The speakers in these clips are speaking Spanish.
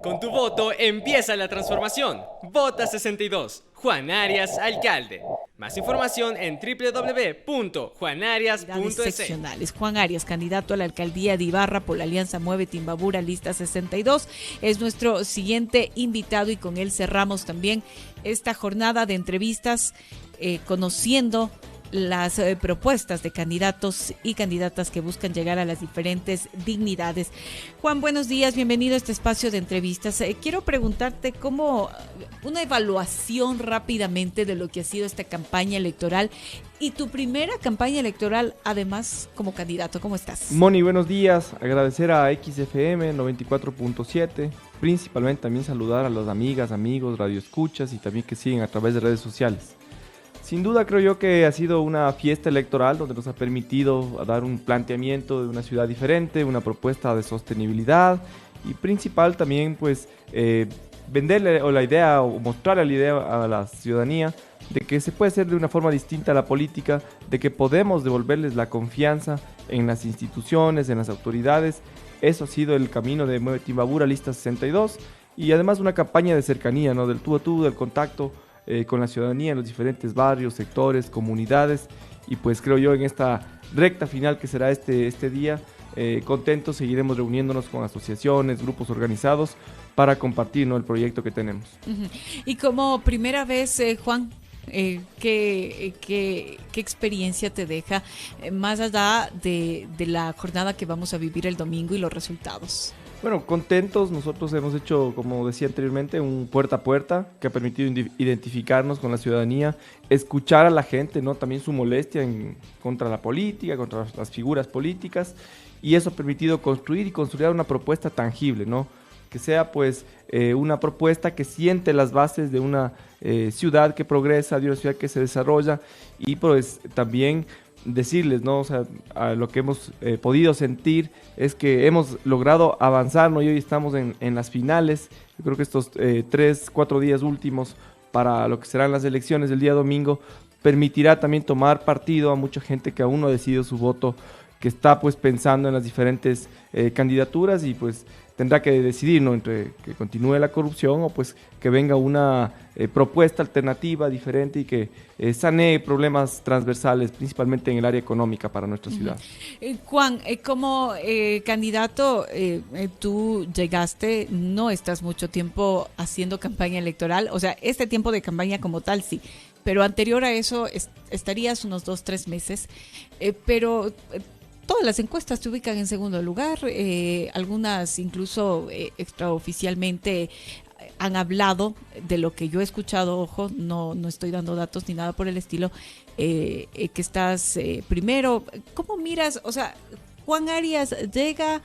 Con tu voto empieza la transformación. Vota 62. Juan Arias, alcalde. Más información en www.juanarias.es. Seccionales. Juan Arias, candidato a la alcaldía de Ibarra por la Alianza Mueve Timbabura, lista 62, es nuestro siguiente invitado y con él cerramos también esta jornada de entrevistas conociendo las propuestas de candidatos y candidatas que buscan llegar a las diferentes dignidades. Juan, buenos días, bienvenido a este espacio de entrevistas. Quiero preguntarte cómo una evaluación rápidamente de lo que ha sido esta campaña electoral y tu primera campaña electoral, además, como candidato. ¿Cómo estás? Moni, buenos días. Agradecer a XFM 94.7, principalmente también saludar a las amigas, amigos, radioescuchas y también que siguen a través de redes sociales. Sin duda creo yo que ha sido una fiesta electoral donde nos ha permitido dar un planteamiento de una ciudad diferente, una propuesta de sostenibilidad y principal también pues venderle o la idea o mostrarle la idea a la ciudadanía de que se puede hacer de una forma distinta a la política, de que podemos devolverles la confianza en las instituciones, en las autoridades. Eso ha sido el camino de Mueve Timbabura, lista 62, y además una campaña de cercanía, ¿no? Del tú a tú, del contacto con la ciudadanía en los diferentes barrios, sectores, comunidades, y pues creo yo en esta recta final que será este día, contentos, seguiremos reuniéndonos con asociaciones, grupos organizados para compartir, ¿no?, el proyecto que tenemos. Uh-huh. Y como primera vez, Juan, ¿qué experiencia te deja más allá de la jornada que vamos a vivir el domingo y los resultados? Bueno, contentos, nosotros hemos hecho, como decía anteriormente, un puerta a puerta que ha permitido identificarnos con la ciudadanía, escuchar a la gente, ¿no?, también su molestia contra la política, contra las figuras políticas, y eso ha permitido construir y consolidar una propuesta tangible, ¿no?, que sea pues una propuesta que siente las bases de una ciudad que progresa, de una ciudad que se desarrolla, y pues también decirles, ¿no? O sea, a lo que hemos podido sentir es que hemos logrado avanzar, ¿no? Y hoy estamos en las finales. Yo creo que estos 3-4 días últimos para lo que serán las elecciones del día domingo permitirá también tomar partido a mucha gente que aún no ha decidido su voto, que está pues pensando en las diferentes candidaturas y pues tendrá que decidir, ¿no?, entre que continúe la corrupción o pues que venga una propuesta alternativa, diferente y que sanee problemas transversales, principalmente en el área económica para nuestra ciudad. Juan, como candidato, tú llegaste, no estás mucho tiempo haciendo campaña electoral, o sea, este tiempo de campaña como tal sí, pero anterior a eso estarías unos 2-3 meses, pero todas las encuestas te ubican en segundo lugar, algunas incluso extraoficialmente han hablado de lo que yo he escuchado, ojo, no estoy dando datos ni nada por el estilo, que estás primero. ¿Cómo miras? O sea, Juan Arias llega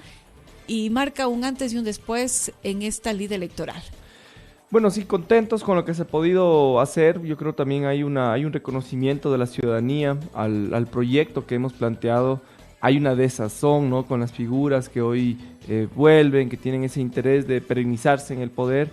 y marca un antes y un después en esta lid electoral. Bueno, sí, contentos con lo que se ha podido hacer. Yo creo también hay un reconocimiento de la ciudadanía al proyecto que hemos planteado. Hay una desazón, ¿no?, con las figuras que hoy vuelven, que tienen ese interés de perennizarse en el poder.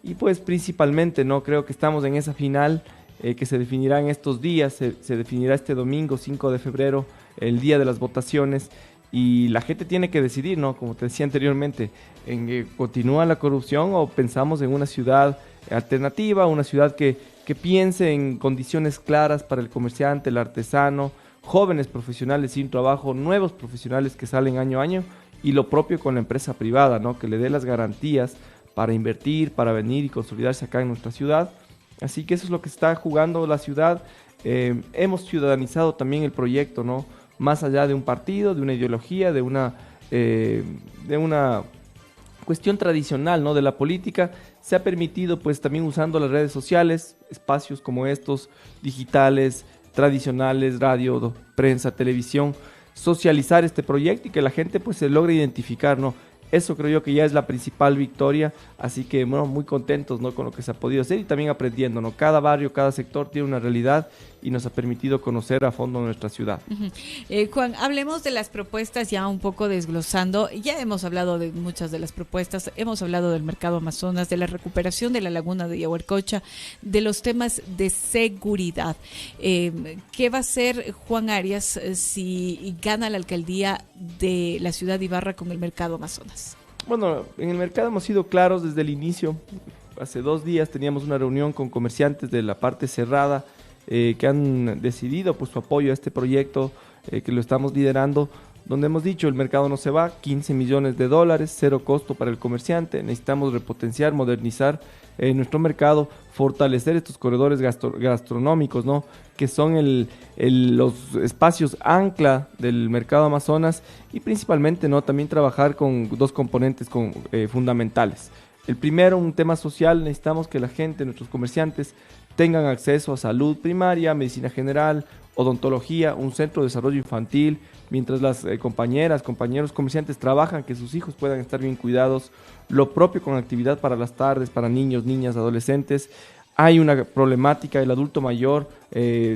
Y pues principalmente, ¿no?, creo que estamos en esa final que se definirá en estos días, se definirá este domingo 5 de febrero, el día de las votaciones. Y la gente tiene que decidir, ¿no?, como te decía anteriormente, en que continúa la corrupción o pensamos en una ciudad alternativa, una ciudad que piense en condiciones claras para el comerciante, el artesano, jóvenes profesionales sin trabajo, nuevos profesionales que salen año a año, y lo propio con la empresa privada, ¿no?, que le dé las garantías para invertir, para venir y consolidarse acá en nuestra ciudad. Así que eso es lo que está jugando la ciudad. Hemos ciudadanizado también el proyecto, ¿no?, más allá de un partido, de una ideología, de una cuestión tradicional, ¿no?, de la política. Se ha permitido pues también usando las redes sociales, espacios como estos, digitales, tradicionales, radio, prensa, televisión, socializar este proyecto y que la gente pues se logre identificar, ¿no? Eso creo yo que ya es la principal victoria, así que bueno, muy contentos, ¿no?, con lo que se ha podido hacer y también aprendiendo, ¿no? Cada barrio, cada sector tiene una realidad y nos ha permitido conocer a fondo nuestra ciudad. Juan, hablemos de las propuestas ya un poco desglosando. Ya hemos hablado de muchas de las propuestas, hemos hablado del mercado Amazonas, de la recuperación de la laguna de Yahuarcocha, de los temas de seguridad. ¿Qué va a hacer Juan Arias si gana la alcaldía de la ciudad de Ibarra con el mercado Amazonas? Bueno, en el mercado hemos sido claros desde el inicio. Hace 2 días teníamos una reunión con comerciantes de la parte cerrada que han decidido pues, su apoyo a este proyecto que lo estamos liderando, donde hemos dicho el mercado no se va, 15 millones de dólares, cero costo para el comerciante, necesitamos repotenciar, modernizar nuestro mercado, fortalecer estos corredores gastronómicos, ¿no? Que son los espacios ancla del mercado Amazonas y principalmente, ¿no? También trabajar con 2 componentes fundamentales. El primero, un tema social, necesitamos que la gente, nuestros comerciantes, tengan acceso a salud primaria, medicina general, odontología, un centro de desarrollo infantil, mientras las compañeros comerciantes trabajan, que sus hijos puedan estar bien cuidados, lo propio con actividad para las tardes, para niños, niñas, adolescentes. Hay una problemática, el adulto mayor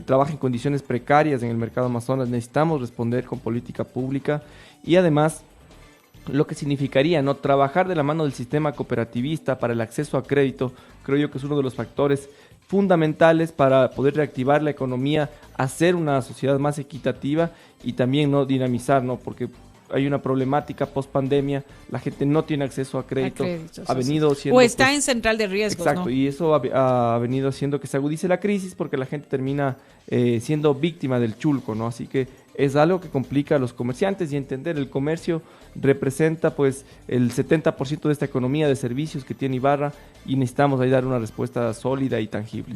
trabaja en condiciones precarias en el mercado Amazonas, necesitamos responder con política pública y además lo que significaría no trabajar de la mano del sistema cooperativista para el acceso a crédito, creo yo que es uno de los factores fundamentales para poder reactivar la economía, hacer una sociedad más equitativa y también no dinamizar, ¿no? Porque hay una problemática post pandemia, la gente no tiene acceso a crédito, ha venido siendo, o está en central de riesgos, exacto, ¿no? Y eso ha venido haciendo que se agudice la crisis porque la gente termina siendo víctima del chulco, ¿no? Así que es algo que complica a los comerciantes y entender el comercio representa pues el 70% de esta economía de servicios que tiene Ibarra y necesitamos ahí dar una respuesta sólida y tangible.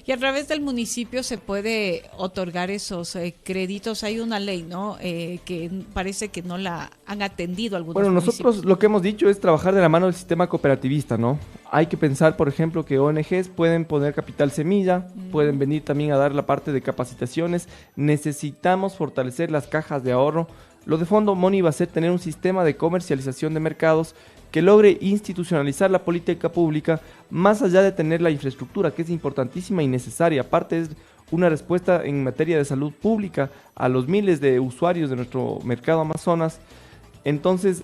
Y a través del municipio se puede otorgar esos créditos. Hay una ley, ¿no? Que parece que no la han atendido algunos municipios. Nosotros lo que hemos dicho es trabajar de la mano del sistema cooperativista, ¿no? Hay que pensar, por ejemplo, que ONGs pueden poner capital semilla, pueden venir también a dar la parte de capacitaciones. Necesitamos fortalecer las cajas de ahorro. Lo de fondo, Moni, va a ser tener un sistema de comercialización de mercados que logre institucionalizar la política pública más allá de tener la infraestructura, que es importantísima y necesaria. Aparte es una respuesta en materia de salud pública a los miles de usuarios de nuestro mercado Amazonas. Entonces,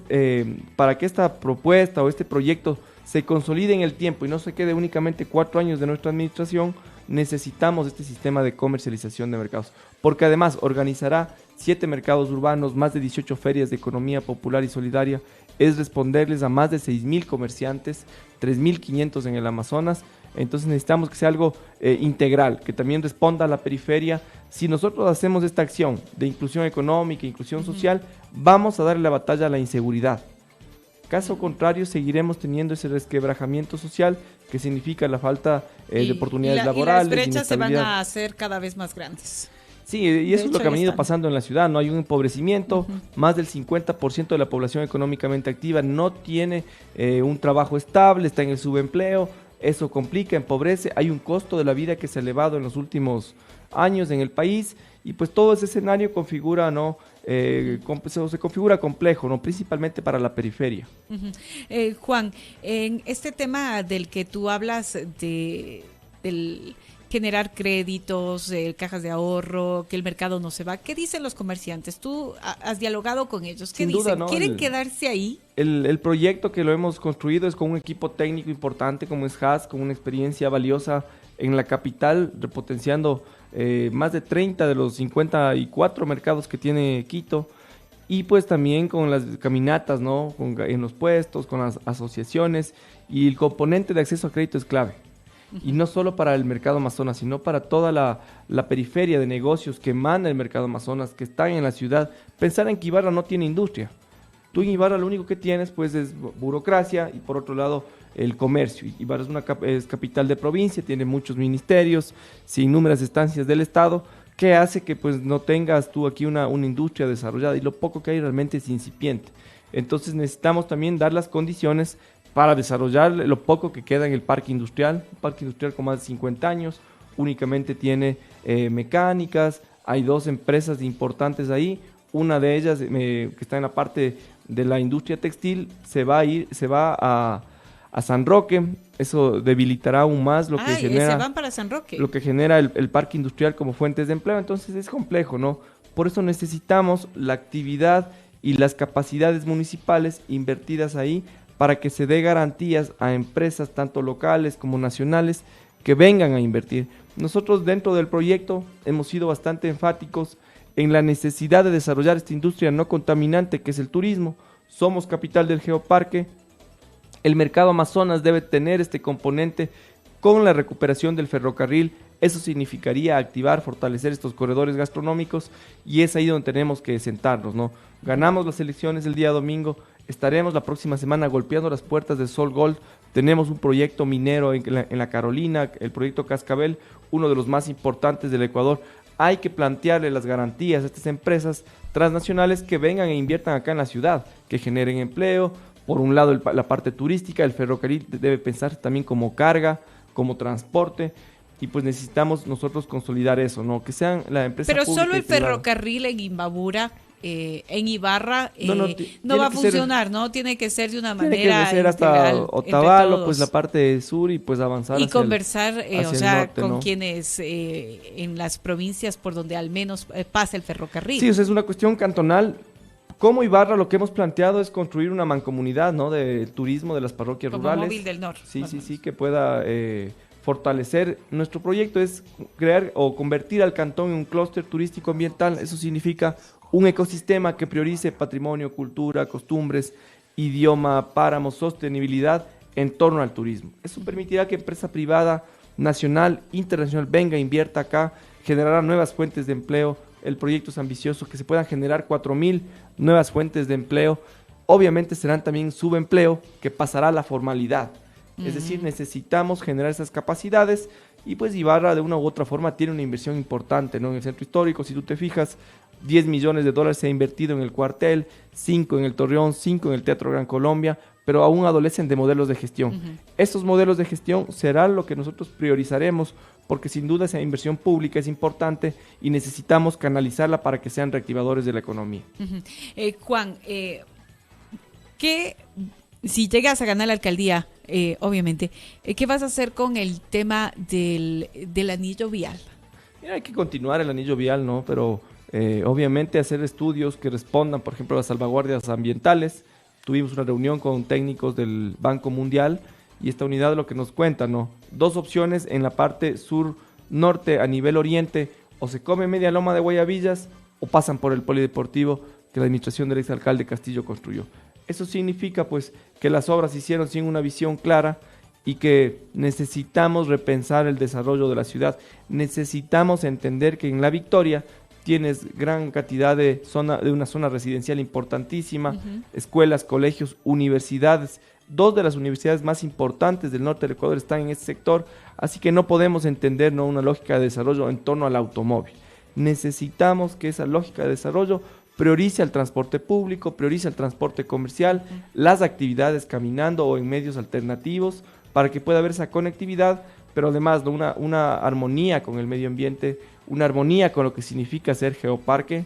para que esta propuesta o este proyecto se consolide en el tiempo y no se quede únicamente 4 años de nuestra administración, necesitamos este sistema de comercialización de mercados, porque además organizará 7 mercados urbanos, más de 18 ferias de economía popular y solidaria, es responderles a más de 6.000 comerciantes, 3.500 en el Amazonas. Entonces necesitamos que sea algo integral, que también responda a la periferia. Si nosotros hacemos esta acción de inclusión económica, inclusión social, vamos a darle la batalla a la inseguridad. Caso contrario, seguiremos teniendo ese resquebrajamiento social que significa la falta de oportunidades laborales. Y las brechas se van a hacer cada vez más grandes. Sí, y eso es lo que ha venido pasando en la ciudad, ¿no? Hay un empobrecimiento, más del 50% de la población económicamente activa no tiene un trabajo estable, está en el subempleo, eso complica, empobrece, hay un costo de la vida que se ha elevado en los últimos años en el país y pues todo ese escenario configura, ¿no? Se configura complejo, ¿no? Principalmente para la periferia. Juan, en este tema del que tú hablas del generar créditos, cajas de ahorro, que el mercado no se va, ¿qué dicen los comerciantes? Tú has dialogado con ellos, ¿qué dicen? Duda, ¿no? ¿Quieren quedarse ahí? El proyecto que lo hemos construido es con un equipo técnico importante como es Haas, con una experiencia valiosa en la capital, repotenciando más de 30 de los 54 mercados que tiene Quito, y pues también con las caminatas, ¿no? En los puestos, con las asociaciones, y el componente de acceso a crédito es clave. Y no solo para el mercado Amazonas, sino para toda la periferia de negocios que emana el mercado Amazonas, que están en la ciudad. Pensar en que Ibarra no tiene industria. Tú en Ibarra lo único que tienes pues es burocracia y por otro lado el comercio. Ibarra es capital de provincia, tiene muchos ministerios, sin números estancias del Estado, que hace que pues no tengas tú aquí una industria desarrollada y lo poco que hay realmente es incipiente. Entonces necesitamos también dar las condiciones para desarrollar lo poco que queda en el parque industrial. Un parque industrial con más de 50 años, únicamente tiene mecánicas, hay 2 empresas importantes ahí, una de ellas que está en la parte de la industria textil, se va a San Roque, eso debilitará aún más lo que genera. Se van para San Roque. Lo que genera el parque industrial como fuentes de empleo, entonces es complejo, ¿no? Por eso necesitamos la actividad y las capacidades municipales invertidas ahí, para que se dé garantías a empresas tanto locales como nacionales que vengan a invertir. Nosotros dentro del proyecto hemos sido bastante enfáticos en la necesidad de desarrollar esta industria no contaminante que es el turismo. somos capital del geoparque. El mercado Amazonas debe tener este componente con la recuperación del ferrocarril. Eso significaría activar, fortalecer estos corredores gastronómicos y es ahí donde tenemos que sentarnos, ¿no? Ganamos las elecciones el día domingo, estaremos la próxima semana golpeando las puertas de Sol Gold. Tenemos un proyecto minero en la Carolina, el proyecto Cascabel, uno de los más importantes del Ecuador. Hay que plantearle las garantías a estas empresas transnacionales que vengan e inviertan acá en la ciudad, que generen empleo. Por un lado, la parte turística, el ferrocarril debe pensar también como carga, como transporte, y pues necesitamos nosotros consolidar eso, ¿no? Que sean la empresa Pero pública solo y el privada. ferrocarril en Imbabura, en Ibarra, No, va a tiene que ser- funcionar, ¿no? Tiene que ser de una Tiene que manera ser hasta integral entre Otavalo, todos. pues la parte sur y pues avanzar Y hacia conversar, hacia o el sea, norte, con ¿no? quienes en las provincias por donde al menos pasa el ferrocarril. Sí, o sea, es una cuestión cantonal. Como Ibarra lo que hemos planteado es construir una mancomunidad, ¿no? De turismo de las parroquias como rurales. Móvil del Norte. Sí, que pueda fortalecer. Nuestro proyecto es crear o convertir al cantón en un clúster turístico ambiental. Eso significa un ecosistema que priorice patrimonio, cultura, costumbres, idioma, páramos, sostenibilidad en torno al turismo. Eso permitirá que empresa privada, nacional, internacional venga, invierta acá, generará nuevas fuentes de empleo. El proyecto es ambicioso, que se puedan generar 4.000 nuevas fuentes de empleo. Obviamente serán también subempleo que pasará a la formalidad. Es decir, necesitamos generar esas capacidades y pues Ibarra de una u otra forma tiene una inversión importante, ¿no? En el centro histórico, si tú te fijas, 10 millones de dólares se ha invertido en el cuartel, 5 en el Torreón, 5 en el Teatro Gran Colombia, pero aún adolecen de modelos de gestión. Estos modelos de gestión serán lo que nosotros priorizaremos porque sin duda esa inversión pública es importante y necesitamos canalizarla para que sean reactivadores de la economía. Juan, ¿qué, si llegas a ganar la alcaldía, obviamente, qué vas a hacer con el tema del anillo vial? Mira, hay que continuar el anillo vial, ¿no? Pero obviamente hacer estudios que respondan, por ejemplo, a las salvaguardias ambientales. Tuvimos una reunión con técnicos del Banco Mundial y esta unidad lo que nos cuenta, ¿no? 2 opciones en la parte sur-norte a nivel oriente, o se come media loma de Guayabillas o pasan por el polideportivo que la administración del exalcalde Castillo construyó. Eso significa pues que las obras se hicieron sin una visión clara y que necesitamos repensar el desarrollo de la ciudad. Necesitamos entender que en La Victoria tienes gran cantidad de una zona residencial importantísima, escuelas, colegios, universidades. 2 de las universidades más importantes del norte del Ecuador están en este sector, así que no podemos entender, ¿no?, una lógica de desarrollo en torno al automóvil. Necesitamos que esa lógica de desarrollo priorice al transporte público, priorice al transporte comercial, las actividades caminando o en medios alternativos, para que pueda haber esa conectividad, pero además, ¿no?, una armonía con el medio ambiente, una armonía con lo que significa ser geoparque.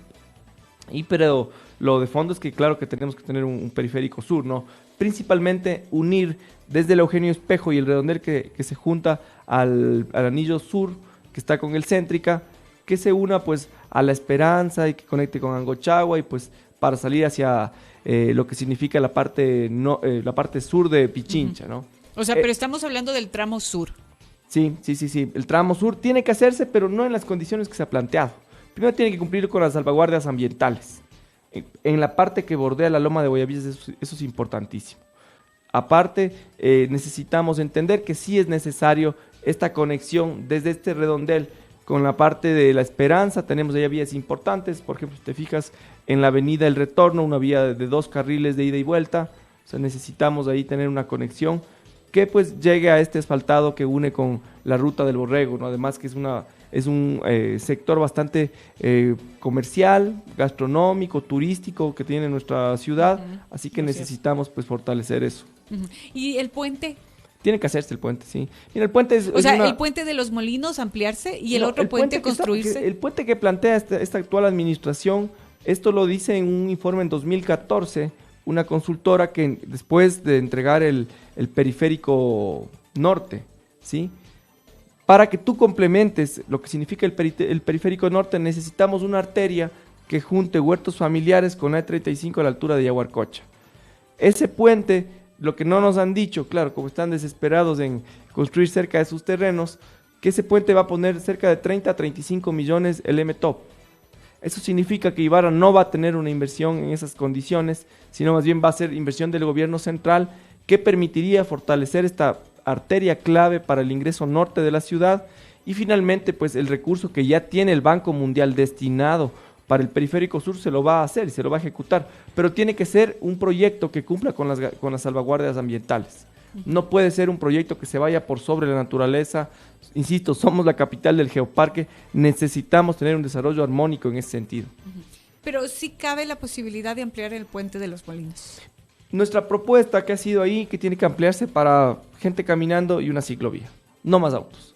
Pero lo de fondo es que claro que tenemos que tener un periférico sur, ¿no? Principalmente unir desde el Eugenio Espejo y el redondel que se junta al anillo sur, que está con el Céntrica, que se una pues a La Esperanza y que conecte con Angochagua y pues para salir hacia lo que significa la parte sur de Pichincha, ¿no? O sea, pero estamos hablando del tramo sur. Sí. El tramo sur tiene que hacerse, pero no en las condiciones que se ha planteado. Primero tiene que cumplir con las salvaguardias ambientales. En la parte que bordea la loma de Guayabillas, eso es importantísimo. Aparte, necesitamos entender que sí es necesario esta conexión desde este redondel con la parte de La Esperanza. Tenemos allá vías importantes, por ejemplo, si te fijas en la avenida El Retorno, una vía de 2 carriles de ida y vuelta. O sea, necesitamos ahí tener una conexión que pues llegue a este asfaltado que une con la ruta del Borrego, ¿no? Además que es un sector bastante comercial, gastronómico, turístico que tiene nuestra ciudad, así que necesitamos pues fortalecer eso. ¿Y el puente? Tiene que hacerse el puente, sí. Mira, el puente es... O sea, el puente de los Molinos ampliarse y el otro puente construirse. El puente que plantea esta actual administración, esto lo dice en un informe en 2014, una consultora que después de entregar el periférico norte, ¿sí?, para que tú complementes lo que significa el periférico norte, necesitamos una arteria que junte huertos familiares con la E35 a la altura de Yaguarcocha. Ese puente, lo que no nos han dicho, claro, como están desesperados en construir cerca de sus terrenos, que ese puente va a poner cerca de 30 a 35 millones el MTOP. Eso significa que Ibarra no va a tener una inversión en esas condiciones, sino más bien va a ser inversión del gobierno central que permitiría fortalecer esta arteria clave para el ingreso norte de la ciudad y finalmente pues el recurso que ya tiene el Banco Mundial destinado para el periférico sur se lo va a hacer y se lo va a ejecutar, pero tiene que ser un proyecto que cumpla con las salvaguardias ambientales. No puede ser un proyecto que se vaya por sobre la naturaleza. Insisto, somos la capital del geoparque, necesitamos tener un desarrollo armónico en ese sentido. Pero sí cabe la posibilidad de ampliar el puente de los Molinos. Nuestra propuesta que ha sido ahí, que tiene que ampliarse para gente caminando y una ciclovía, no más autos.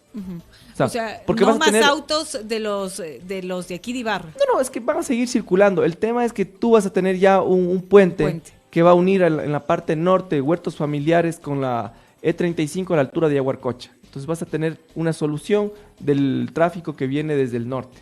O sea, porque no vas a más tener... autos de los de aquí de Ibarra. No, es que van a seguir circulando. El tema es que tú vas a tener ya un puente que va a unir en la parte norte Huertos Familiares con la E35 a la altura de Yaguarcocha. Entonces vas a tener una solución del tráfico que viene desde el norte.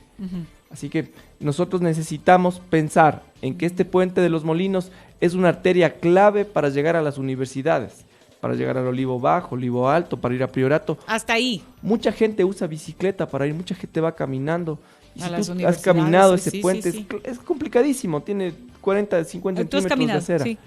Así que nosotros necesitamos pensar en que este puente de los Molinos es una arteria clave para llegar a las universidades, para llegar al Olivo Bajo, Olivo Alto, para ir a Priorato. Hasta ahí. Mucha gente usa bicicleta para ir, mucha gente va caminando. Y A si las tú has universidades, caminado sí, ese puente, sí. es complicadísimo, tiene 40, 50 Tú has centímetros de caminado, acera. sí.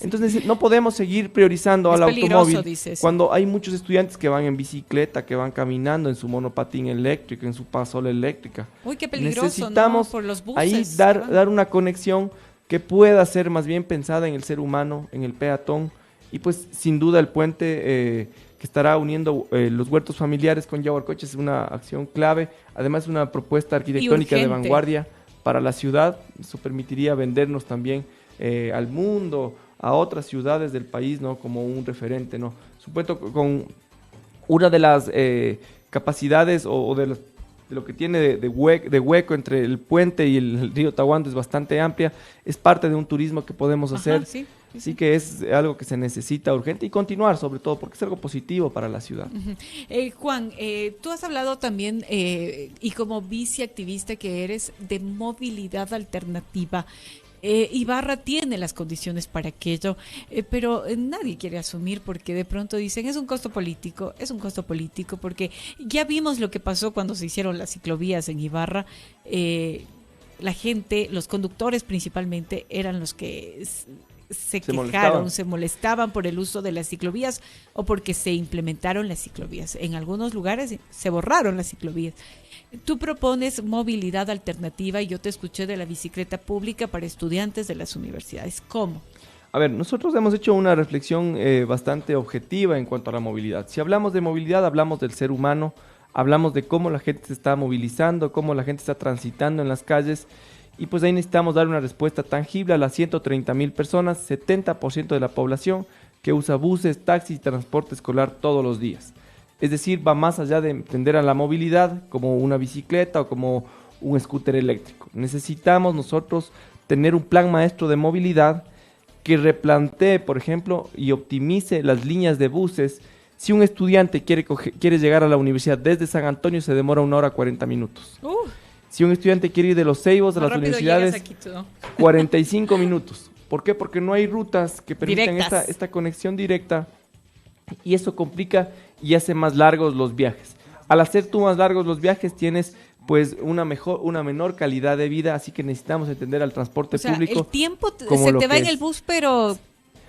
Entonces no podemos seguir priorizando Es al peligroso, automóvil dices. cuando hay muchos estudiantes que van en bicicleta, que van caminando en su monopatín eléctrico, en su pasola eléctrica. Uy, qué peligroso, Necesitamos ¿no? Por los buses. ahí dar una conexión que pueda ser más bien pensada en el ser humano, en el peatón, y pues sin duda el puente que estará uniendo los huertos familiares con Yaguarcocha es una acción clave, además es una propuesta arquitectónica de vanguardia para la ciudad. Eso permitiría vendernos también al mundo, a otras ciudades del país, ¿no? Como un referente, ¿no? Supuesto, con una de las capacidades o de lo que tiene de hueco entre el puente y el río Tahuando es bastante amplia, es parte de un turismo que podemos hacer. Sí. Así que es algo que se necesita urgente y continuar, sobre todo, porque es algo positivo para la ciudad. Juan, tú has hablado también, y como viceactivista que eres, de movilidad alternativa. Ibarra tiene las condiciones para aquello, pero nadie quiere asumir porque de pronto dicen es un costo político porque ya vimos lo que pasó cuando se hicieron las ciclovías en Ibarra. La gente, los conductores principalmente, eran los que se quejaron, se molestaban por el uso de las ciclovías o porque se implementaron las ciclovías. En algunos lugares se borraron las ciclovías. Tú propones movilidad alternativa y yo te escuché de la bicicleta pública para estudiantes de las universidades. ¿Cómo? A ver, nosotros hemos hecho una reflexión bastante objetiva en cuanto a la movilidad. Si hablamos de movilidad, hablamos del ser humano, hablamos de cómo la gente se está movilizando, cómo la gente está transitando en las calles. Y pues ahí necesitamos dar una respuesta tangible a las 130,000 personas, 70% de la población que usa buses, taxis y transporte escolar todos los días. Es decir, va más allá de entender a la movilidad como una bicicleta o como un scooter eléctrico. Necesitamos nosotros tener un plan maestro de movilidad que replantee, por ejemplo, y optimice las líneas de buses. Si un estudiante quiere llegar a la universidad desde San Antonio, se demora 1 hora 40 minutos. Si un estudiante quiere ir de Los Ceibos a las universidades, 45 minutos. ¿Por qué? Porque no hay rutas que permitan esta conexión directa y eso complica y hace más largos los viajes. Al hacer tú más largos los viajes tienes pues una menor calidad de vida, así que necesitamos entender al transporte público. El tiempo se te va en el bus, pero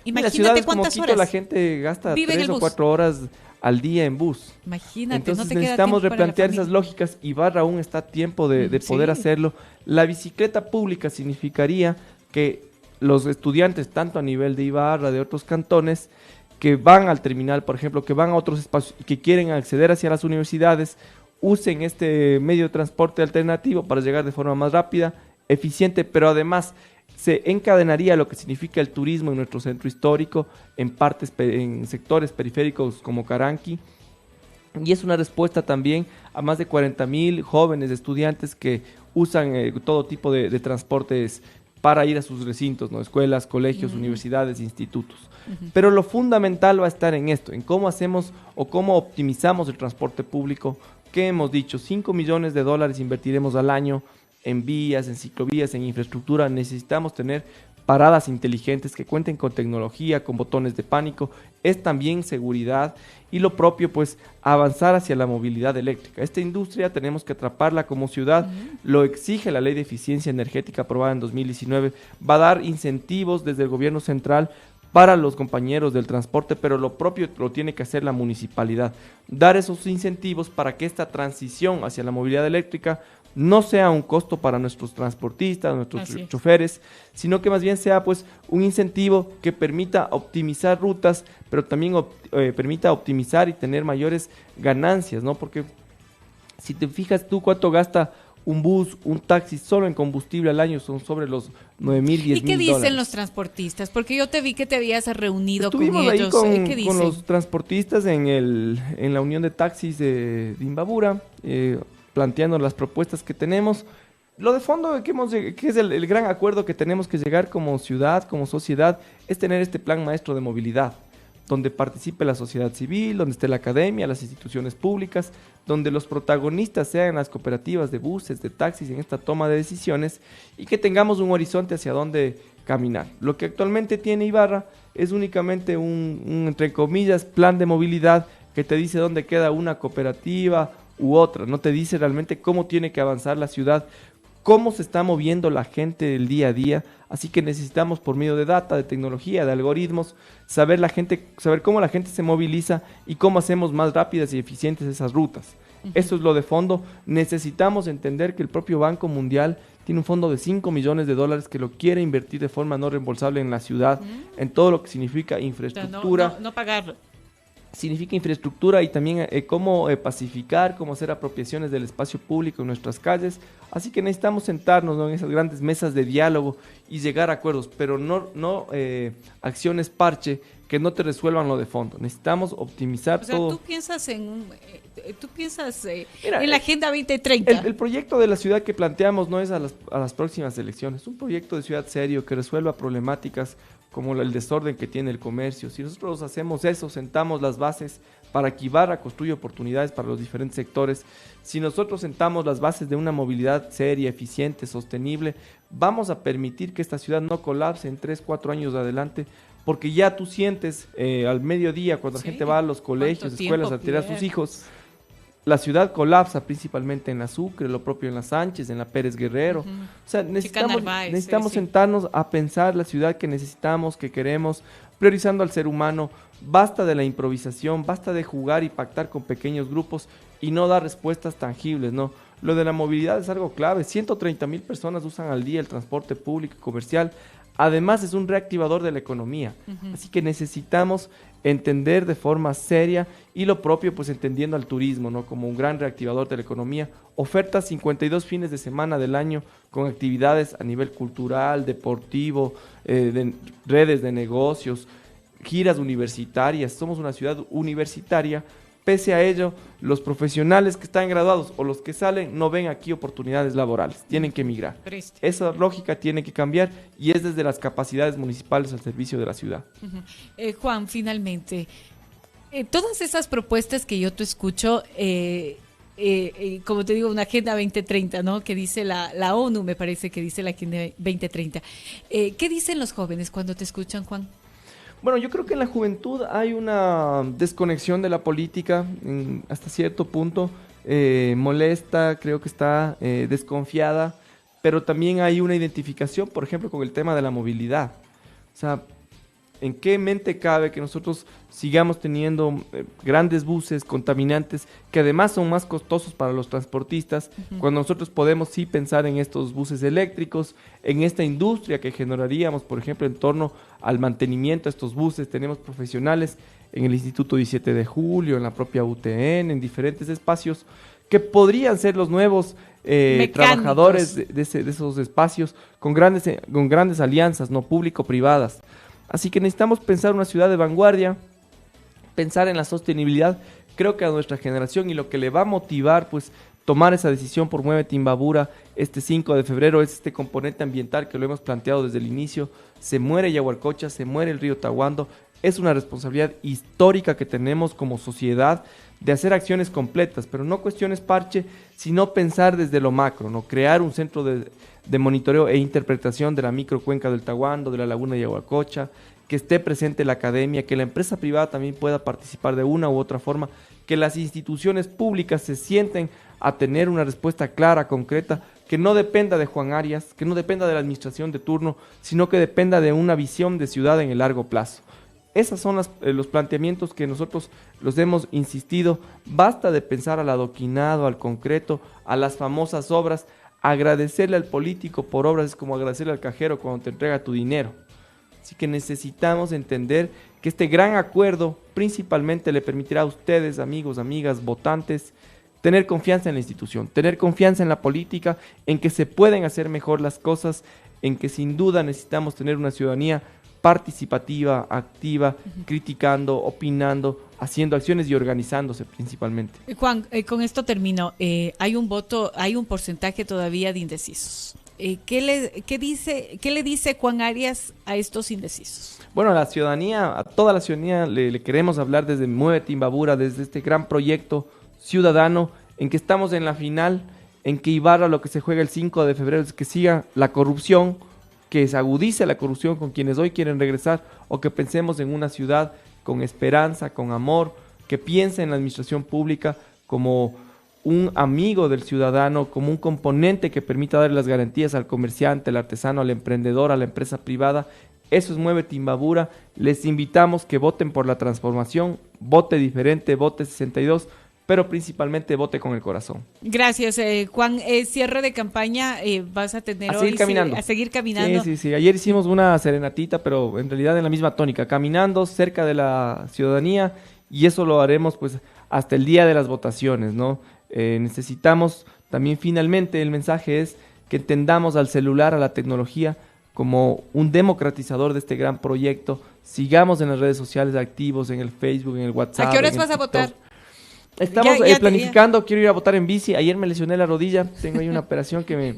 imagínate cuántas horas. La gente gasta 3 o 4 horas al día en bus. Imagínate, entonces no te necesitamos queda replantear esas lógicas. Ibarra aún está a tiempo de poder hacerlo. La bicicleta pública significaría que los estudiantes, tanto a nivel de Ibarra, de otros cantones, que van al terminal, por ejemplo, que van a otros espacios y que quieren acceder hacia las universidades, usen este medio de transporte alternativo para llegar de forma más rápida, eficiente, pero además se encadenaría lo que significa el turismo en nuestro centro histórico, en sectores periféricos como Caranqui, y es una respuesta también a más de 40,000 jóvenes estudiantes que usan todo tipo de transportes para ir a sus recintos, ¿no? Escuelas, colegios, universidades, institutos. Pero lo fundamental va a estar en esto, en cómo hacemos o cómo optimizamos el transporte público. ¿Qué hemos dicho? $5 millones invertiremos al año en vías, en ciclovías, en infraestructura. Necesitamos tener paradas inteligentes que cuenten con tecnología, con botones de pánico, es también seguridad y lo propio pues avanzar hacia la movilidad eléctrica. Esta industria tenemos que atraparla como ciudad, lo exige la ley de eficiencia energética aprobada en 2019, va a dar incentivos desde el gobierno central para los compañeros del transporte, pero lo propio lo tiene que hacer la municipalidad, dar esos incentivos para que esta transición hacia la movilidad eléctrica no sea un costo para nuestros transportistas, nuestros choferes, sino que más bien sea pues un incentivo que permita optimizar rutas, pero también permita optimizar y tener mayores ganancias, ¿no? Porque si te fijas tú cuánto gasta un bus, un taxi solo en combustible al año, son sobre los 9,000, 10,000 ¿Y qué dólares. dicen los transportistas? Porque yo te vi que te habías reunido Estuvimos con ahí ellos. ¿Qué con dicen? los transportistas en la unión de taxis de Imbabura, planteando las propuestas que tenemos. Lo de fondo que es el gran acuerdo que tenemos que llegar como ciudad, como sociedad, es tener este plan maestro de movilidad, donde participe la sociedad civil, donde esté la academia, las instituciones públicas, donde los protagonistas sean las cooperativas de buses, de taxis en esta toma de decisiones y que tengamos un horizonte hacia dónde caminar. Lo que actualmente tiene Ibarra es únicamente un entre comillas, plan de movilidad que te dice dónde queda una cooperativa u otra, no te dice realmente cómo tiene que avanzar la ciudad, cómo se está moviendo la gente del día a día, así que necesitamos por medio de data, de tecnología, de algoritmos, saber cómo la gente se moviliza y cómo hacemos más rápidas y eficientes esas rutas. Eso es lo de fondo. Necesitamos entender que el propio Banco Mundial tiene un fondo de 5 millones de dólares que lo quiere invertir de forma no reembolsable en la ciudad, en todo lo que significa infraestructura. No pagarlo. Significa infraestructura y también cómo pacificar, cómo hacer apropiaciones del espacio público en nuestras calles. Así que necesitamos sentarnos, ¿no?, en esas grandes mesas de diálogo y llegar a acuerdos, pero no acciones parche que no te resuelvan lo de fondo. Necesitamos optimizar todo. Tú piensas Mira, en la Agenda 2030. El proyecto de la ciudad que planteamos no es a las próximas elecciones, es un proyecto de ciudad serio que resuelva problemáticas como el desorden que tiene el comercio. Si nosotros hacemos eso, sentamos las bases para que Ibarra construya oportunidades para los diferentes sectores, si nosotros sentamos las bases de una movilidad seria, eficiente, sostenible, vamos a permitir que esta ciudad no colapse en 3, 4 años adelante, porque ya tú sientes al mediodía, cuando la gente va a los colegios, escuelas a tirar a sus hijos, la ciudad colapsa principalmente en la Sucre, lo propio en la Sánchez, en la Pérez Guerrero. O sea, necesitamos sentarnos a pensar la ciudad que necesitamos, que queremos, priorizando al ser humano. Basta de la improvisación, basta de jugar y pactar con pequeños grupos y no dar respuestas tangibles, ¿no? Lo de la movilidad es algo clave. 130,000 personas usan al día el transporte público y comercial. Además, es un reactivador de la economía. Así que necesitamos entender de forma seria y lo propio, pues entendiendo al turismo, ¿no?, como un gran reactivador de la economía. Oferta 52 fines de semana del año con actividades a nivel cultural, deportivo, de redes de negocios, giras universitarias. Somos una ciudad universitaria. Pese a ello, los profesionales que están graduados o los que salen no ven aquí oportunidades laborales, tienen que emigrar. Esa lógica tiene que cambiar y es desde las capacidades municipales al servicio de la ciudad. Juan, finalmente, todas esas propuestas que yo te escucho, como te digo, una Agenda 2030, ¿no?, que dice la ONU, me parece que dice la Agenda 2030. ¿Qué dicen los jóvenes cuando te escuchan, Juan? Bueno, yo creo que en la juventud hay una desconexión de la política hasta cierto punto, molesta, creo que está desconfiada, pero también hay una identificación, por ejemplo, con el tema de la movilidad. O sea, ¿en qué mente cabe que nosotros sigamos teniendo grandes buses contaminantes que además son más costosos para los transportistas, cuando nosotros podemos sí pensar en estos buses eléctricos, en esta industria que generaríamos, por ejemplo, en torno al mantenimiento de estos buses? Tenemos profesionales en el Instituto 17 de Julio, en la propia UTN, en diferentes espacios, que podrían ser los nuevos trabajadores de esos espacios con grandes alianzas, no público-privadas. Así que necesitamos pensar una ciudad de vanguardia, pensar en la sostenibilidad. Creo que a nuestra generación y lo que le va a motivar, pues, tomar esa decisión por Muévete Imbabura este 5 de febrero es este componente ambiental que lo hemos planteado desde el inicio. Se muere Yaguarcocha, se muere el río Tahuando, Es una responsabilidad histórica que tenemos como sociedad de hacer acciones completas, pero no cuestiones parche, sino pensar desde lo macro, ¿no? Crear un centro de monitoreo e interpretación de la microcuenca del Tahuando, de la laguna de Yaguacocha, que esté presente la academia, que la empresa privada también pueda participar de una u otra forma, que las instituciones públicas se sienten a tener una respuesta clara, concreta, que no dependa de Juan Arias, que no dependa de la administración de turno, sino que dependa de una visión de ciudad en el largo plazo. Esos son los planteamientos que nosotros los hemos insistido. Basta de pensar al adoquinado, al concreto, a las famosas obras. Agradecerle al político por obras es como agradecerle al cajero cuando te entrega tu dinero. Así que necesitamos entender que este gran acuerdo principalmente le permitirá a ustedes, amigos, amigas, votantes, tener confianza en la institución, tener confianza en la política, en que se pueden hacer mejor las cosas, en que sin duda necesitamos tener una ciudadanía participativa, activa, criticando, opinando, haciendo acciones y organizándose principalmente. Juan, con esto termino. Hay un porcentaje todavía de indecisos. ¿Qué le dice Juan Arias a estos indecisos? Bueno, a la ciudadanía, a toda la ciudadanía le queremos hablar desde Muévete Imbabura, desde este gran proyecto ciudadano en que estamos en la final, en que Ibarra lo que se juega el 5 de febrero es que siga la corrupción, que se agudice la corrupción con quienes hoy quieren regresar, o que pensemos en una ciudad con esperanza, con amor, que piense en la administración pública como un amigo del ciudadano, como un componente que permita dar las garantías al comerciante, al artesano, al emprendedor, a la empresa privada. Eso es Muévete Imbabura. Les invitamos que voten por la transformación, vote diferente, vote 62, pero principalmente vote con el corazón. Gracias, Juan. Cierre de campaña, vas a tener a seguir hoy caminando. A seguir caminando. Sí. Ayer hicimos una serenatita, pero en realidad en la misma tónica, caminando cerca de la ciudadanía, y eso lo haremos pues hasta el día de las votaciones, ¿no? Necesitamos también, finalmente, el mensaje es que entendamos al celular, a la tecnología, como un democratizador de este gran proyecto. Sigamos en las redes sociales activos, en el Facebook, en el WhatsApp. ¿A qué horas vas a votar? Estamos planificando, quiero ir a votar en bici. Ayer me lesioné la rodilla, tengo ahí una operación que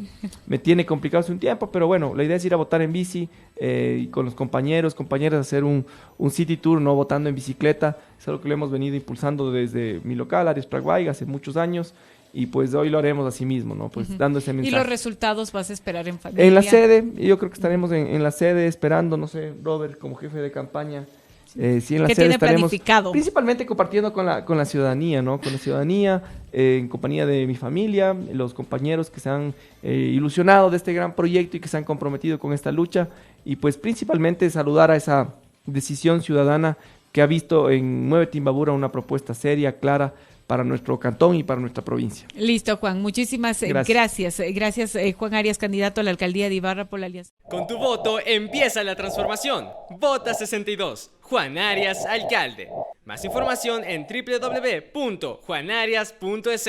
me tiene complicado hace un tiempo, pero bueno, la idea es ir a votar en bici y con los compañeras, hacer un city tour, no votando en bicicleta. Es algo que lo hemos venido impulsando desde mi local, Arias Praguaiga, hace muchos años, y pues hoy lo haremos así mismo, ¿no? Pues dando ese mensaje. ¿Y los resultados vas a esperar en familia? En la sede, yo creo que estaremos en la sede esperando, no sé, Robert como jefe de campaña. Sí, en la sede estaremos principalmente compartiendo con la ciudadanía, ¿no? Con la ciudadanía, en compañía de mi familia, los compañeros que se han ilusionado de este gran proyecto y que se han comprometido con esta lucha, y pues principalmente saludar a esa decisión ciudadana que ha visto en Muévete Imbabura una propuesta seria, clara, para nuestro cantón y para nuestra provincia. Listo, Juan. Muchísimas gracias. Gracias, Juan Arias, candidato a la alcaldía de Ibarra por la Alianza. Con tu voto empieza la transformación. Vota 62. Juan Arias, alcalde. Más información en www.juanarias.es.